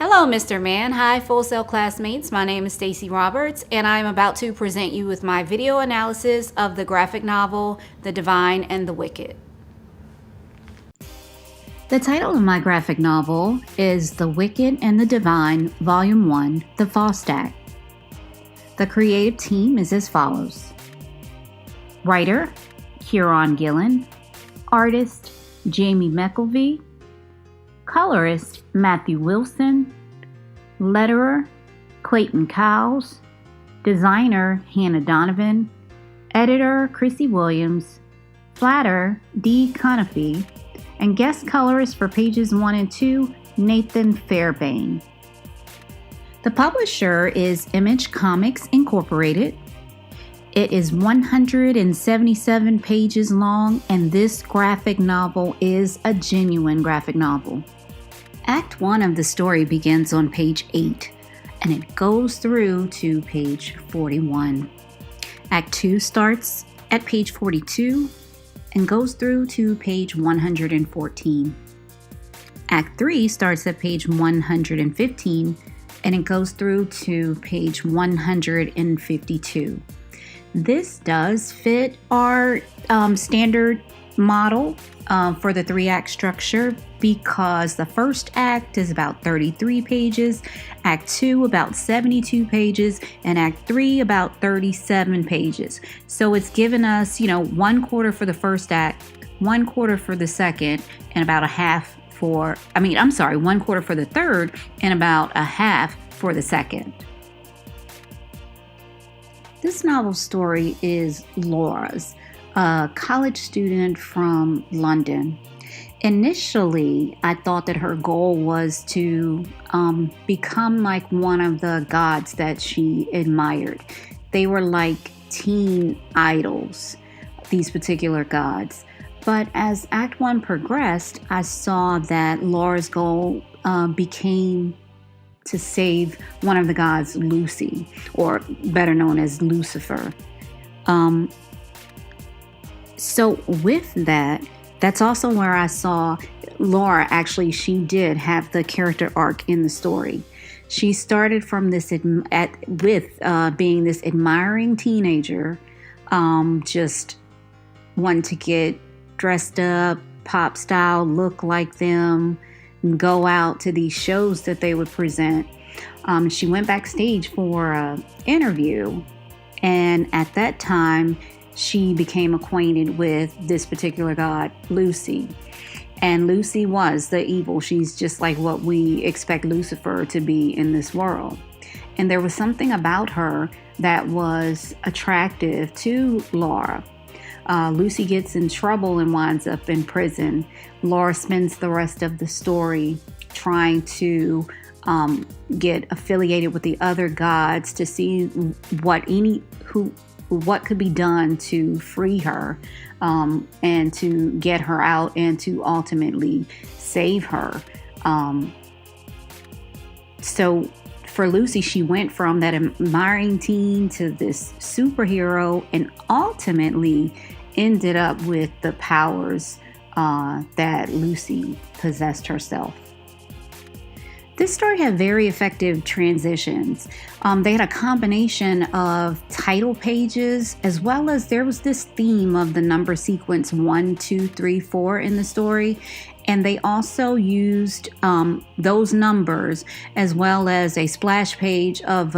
Hello, Mr. Man. Hi, Full Sail classmates. My name is Stacey Roberts, and I'm about to present you with my video analysis of the graphic novel, The Divine and the Wicked. The title of my graphic novel is The Wicked and the Divine, Volume 1, The Faust Act. The creative team is as follows. Writer, Kieron Gillen. Artist, Jamie McKelvey. Colorist, Matthew Wilson. Letterer, Clayton Cowles. Designer, Hannah Donovan. Editor, Chrissy Williams. Flatter, Dee Conifee. And guest colorist for pages 1 and 2, Nathan Fairbairn. The publisher is Image Comics Incorporated. It is 177 pages long, and this graphic novel is a genuine graphic novel. Act 1 of the story begins on page 8, and it goes through to page 41. Act 2 starts at page 42 and goes through to page 114. Act 3 starts at page 115, and it goes through to page 152. This does fit our standard model for the 3-act structure, because the first act is about 33 pages, Act 2 about 72 pages, and Act 3 about 37 pages. So it's given us, 1/4 for the first act, 1/4 for the second, and about 1/4 for the third, and about a half for the second. This novel story is Laura's, a college student from London. Initially, I thought that her goal was to become like one of the gods that she admired. They were like teen idols, these particular gods. But as Act 1 progressed, I saw that Laura's goal became to save one of the gods, Lucy, or better known as Lucifer. So with that, that's also where I saw Laura. Actually, she did have the character arc in the story. She started from being this admiring teenager, just wanting to get dressed up, pop style, look like them, go out to these shows that they would present. She went backstage for an interview, and at that time, she became acquainted with this particular god, Lucy. And Lucy was the evil. She's just like what we expect Lucifer to be in this world. And there was something about her that was attractive to Laura. Lucy gets in trouble and winds up in prison. Laura spends the rest of the story trying to get affiliated with the other gods to see what could be done to free her, and to get her out and to ultimately save her. So for Lucy, she went from that admiring teen to this superhero, and ultimately ended up with the powers that Lucy possessed herself. This story had very effective transitions. They had a combination of title pages, as well as there was this theme of the number sequence 1, 2, 3, 4 in the story. And they also used those numbers, as well as a splash page of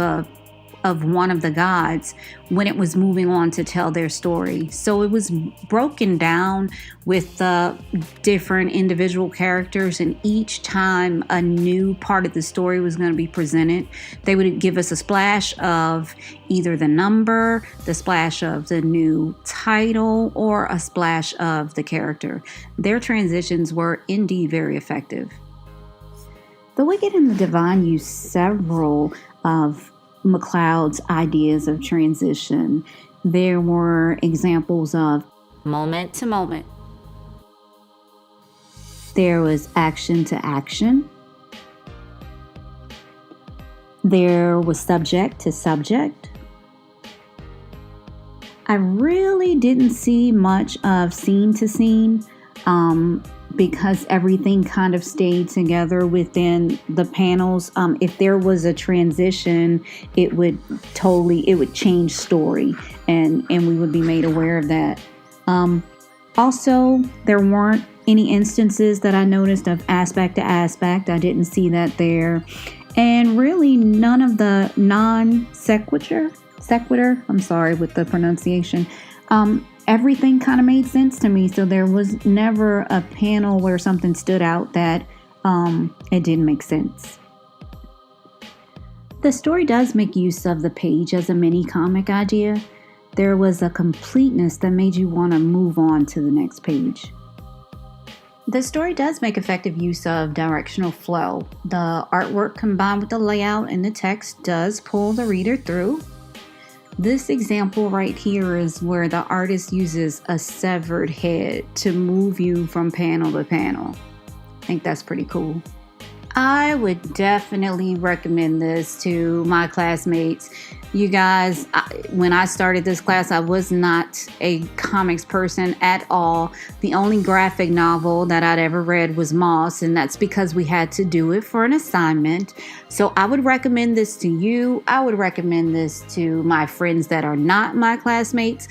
one of the gods when it was moving on to tell their story. So it was broken down with the different individual characters, and each time a new part of the story was going to be presented, they would give us a splash of either the number, the splash of the new title, or a splash of the character. Their transitions were indeed very effective. The Wicked and the Divine used several of MacLeod's ideas of transition. There were examples of moment to moment. There was action to action. There was subject to subject. I really didn't see much of scene to scene. because everything kind of stayed together within the panels. If there was a transition, it would change story, and we would be made aware of that. Also, there weren't any instances that I noticed of aspect to aspect. I didn't see that there. And really none of the sequitur, I'm sorry with the pronunciation, everything kind of made sense to me. So there was never a panel where something stood out that it didn't make sense. The story does make use of the page as a mini comic idea. There was a completeness that made you want to move on to the next page. The story does make effective use of directional flow. The artwork combined with the layout and the text does pull the reader through. This example right here is where the artist uses a severed head to move you from panel to panel. I think that's pretty cool. I would definitely recommend this to my classmates. You guys, when I started this class, I was not a comics person at all. The only graphic novel that I'd ever read was Moss, and that's because we had to do it for an assignment. So I would recommend this to you. I would recommend this to my friends that are not my classmates.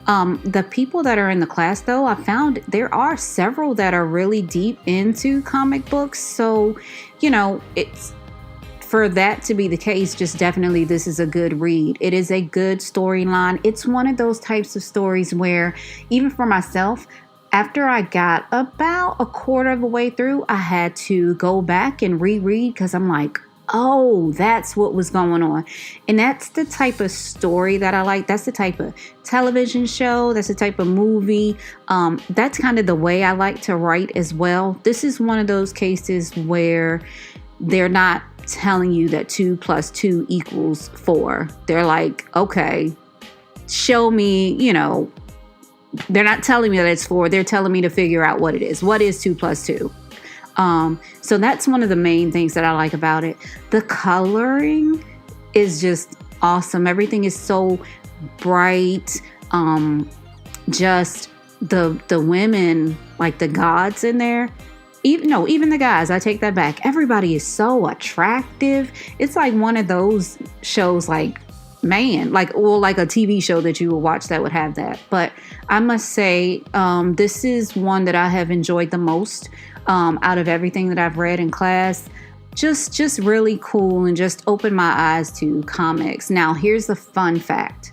The people that are in the class, though, I found there are several that are really deep into comic books. So, it's for that to be the case, just definitely this is a good read. It is a good storyline. It's one of those types of stories where even for myself, after I got about a quarter of the way through, I had to go back and reread because I'm like, oh, that's what was going on. And that's the type of story that I like. That's the type of television show. That's the type of movie. That's kind of the way I like to write as well. This is one of those cases where they're not telling you that 2 + 2 = 4. They're like, okay, show me, they're not telling me that it's 4. They're telling me to figure out what it is. What is 2 + 2? So that's one of the main things that I like about it. The coloring is just awesome. Everything is so bright. Just the women, like the gods in there. Even the guys, I take that back. Everybody is so attractive. It's like one of those shows like a TV show that you will watch that would have that. But I must say, this is one that I have enjoyed the most out of everything that I've read in class. Just really cool and just opened my eyes to comics. Now, here's the fun fact.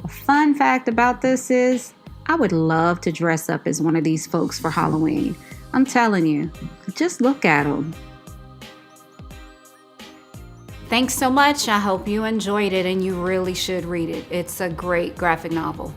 A fun fact about this is I would love to dress up as one of these folks for Halloween. I'm telling you, just look at them. Thanks so much. I hope you enjoyed it and you really should read it. It's a great graphic novel.